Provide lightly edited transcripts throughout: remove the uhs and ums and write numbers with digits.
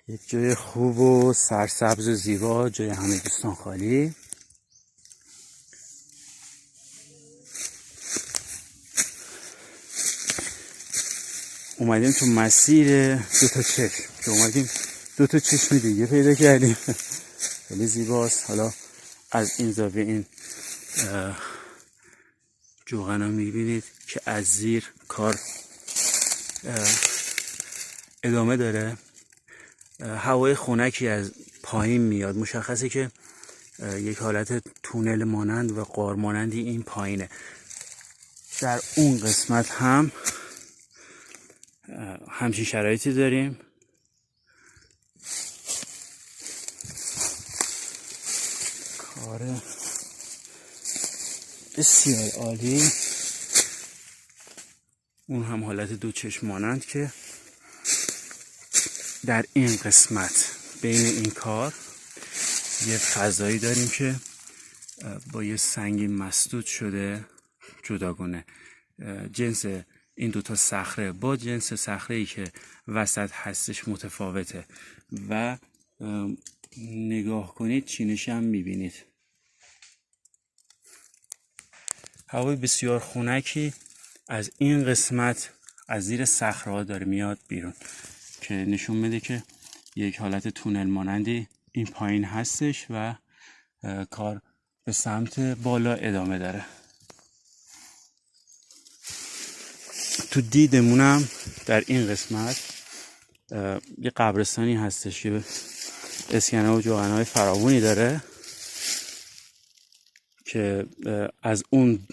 یک جای خوب و سرسبز و زیبا، جای همه دوستان خالی. اومدیم تو مسیر دوتا چشم که اومدیم دوتا چشم دیگه پیدا کردیم. خیلی زیباست. حالا از این زاویه این جوغن ها میبینید که از زیر کار ادامه داره. هوای خنکی از پایین میاد. مشخصه که یک حالت تونل مانند و غار مانندی این پایینه. در اون قسمت هم همچین شرایطی داریم. کار بسیار عالی. اون هم حالت دو چشم مانند که در این قسمت بین این کار یه فضایی داریم که با یه سنگی مسدود شده جداگانه. جنس این دوتا صخره با جنس صخره‌ای که وسط هستش متفاوته و نگاه کنید چینش هم میبینید. هوای بسیار خنکی از این قسمت از زیر صخره‌ها داره میاد بیرون که نشون میده که یک حالت تونل مانندی این پایین هستش و کار به سمت بالا ادامه داره. تو دیدمونم در این قسمت یه قبرستانی هستش که اسکنه و جوغن‌های فراوانی داره که از اون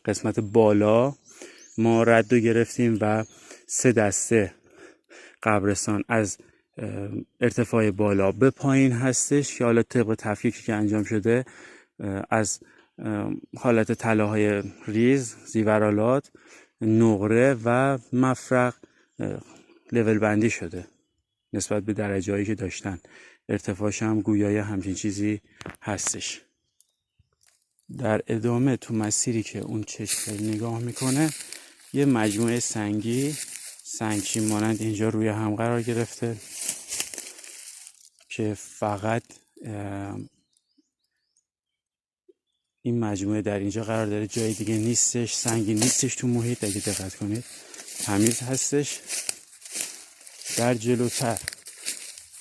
قسمت بالا ما رد و گرفتیم و 3 دسته قبرستان از ارتفاع بالا به پایین هستش که حالا طبق تفکیکی که انجام شده از حالت طلاهای ریز، زیورالات، نقره و مفرق لول بندی شده نسبت به درجه هایی که داشتن. ارتفاعش هم گویای همچین چیزی هستش. در ادامه تو مسیری که اون چشم نگاه میکنه یه مجموعه سنگچین مانند اینجا روی هم قرار گرفته که فقط این مجموعه در اینجا قرار داره، جای دیگه نیستش، سنگی نیستش تو محیط. اگه دقت کنید تمیز هستش. در جلوتر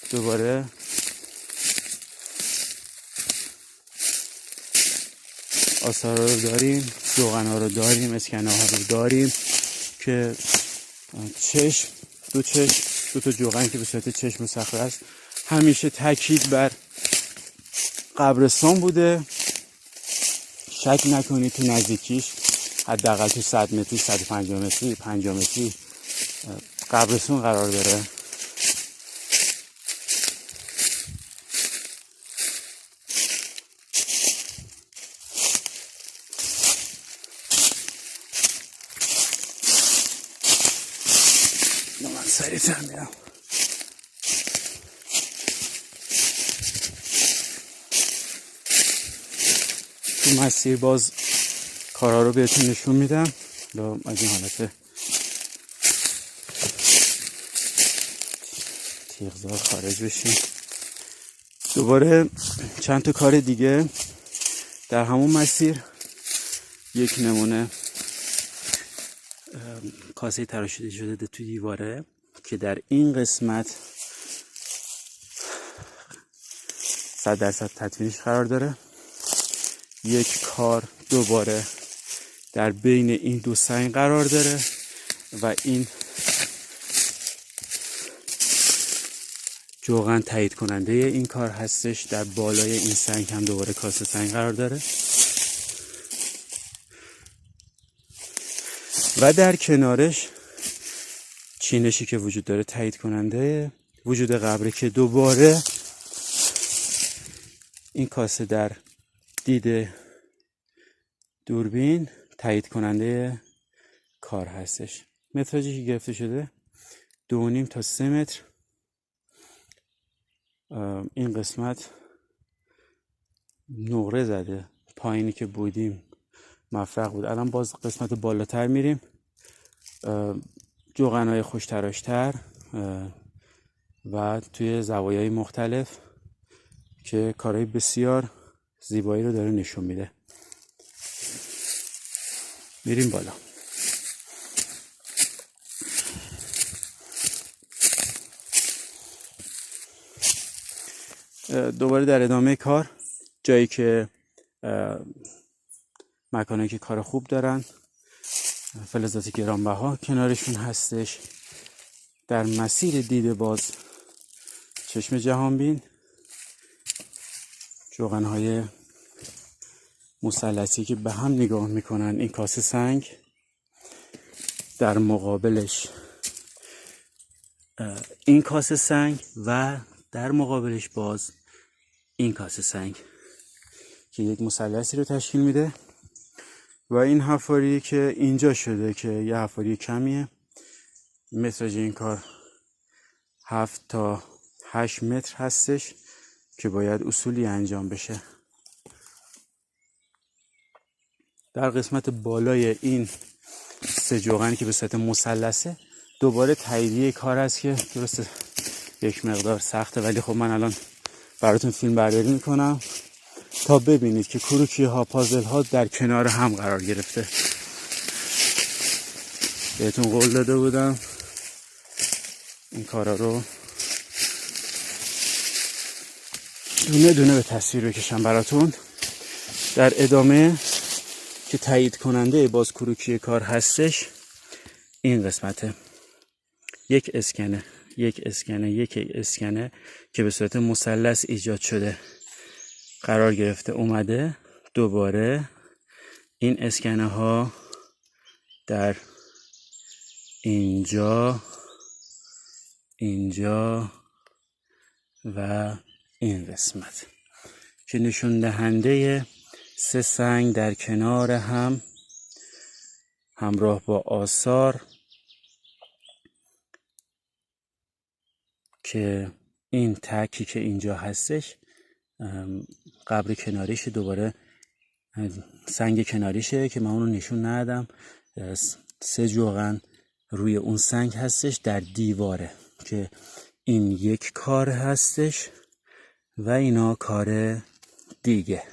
دوباره آثار رو داریم، جوغن‌ها رو داریم، اسکنه ها رو داریم که دو تا جوغن که به صورت چشم صخره است. همیشه تاکید بر قبرستان بوده. شک نکنید تو نزدیکیش حداقل تو 100 متری، 150 متری، 50 متری قبرستان قرار داره. من سریع‌تر میرم. تو مسیر باز کارها رو بهتون نشون میدم. از این حالت تیغزار خارج بشیم. دوباره چند تا کار دیگه در همون مسیر. یک نمونه کاسه تراشیده شده تو دیواره که در این قسمت 100% تطویلش قرار داره. یک کار دوباره در بین این دو سنگ قرار داره و این جوغن تایید کننده این کار هستش. در بالای این سنگ هم دوباره کاسه سنگ قرار داره و در کنارش چینشی که وجود داره تایید کننده وجود قبره که دوباره این کاسه در دید دوربین تایید کننده کار هستش. متراژی که گرفته شده 2.5 تا 3 متر. این قسمت نقره زده. پایینی که بودیم مفرق بود. الان باز قسمت بالاتر میریم. جوغن‌های خوش تراشتر و توی زوایای مختلف که کارهای بسیار زیبایی رو داره نشون میده. میریم بالا. دوباره در ادامه کار، جایی که مکانایی که کار خوب دارن، فلزات گرانبها کنارشون هستش. در مسیر دید باز چشم جهانبین، جوغن‌های مثلثی که به هم نگاه میکنن، این کاسه سنگ، در مقابلش این کاسه سنگ و در مقابلش باز این کاسه سنگ که یک مثلثی رو تشکیل میده. و این حفاری که اینجا شده که یه حفاری کمیه، متراژ این کار 7 تا 8 متر هستش که باید اصولی انجام بشه. در قسمت بالای این سه جوغنی که به صورت مثلثه، دوباره تاییدیه کار هست که درسته یک مقدار سخته، ولی خب من الان براتون فیلم برداری میکنم تا ببینید که کروکی ها، پازل ها در کنار هم قرار گرفته. بهتون قول داده بودم این کارا رو دونه دونه به تصویر بکشم براتون. در ادامه که تایید کننده باز کروکی کار هستش، این قسمته، یک اسکنه که به صورت مثلث ایجاد شده قرار گرفته اومده. دوباره این اسکنه ها در اینجا و این قسمت که نشون دهنده سه سنگ در کنار هم همراه با آثار که این تکی که اینجا هستش قبر کناریشه، دوباره سنگ کناریشه که من اونو نشون ندادم. 3 جوغن روی اون سنگ هستش در دیواره که این یک کار هستش و اینا کار دیگه.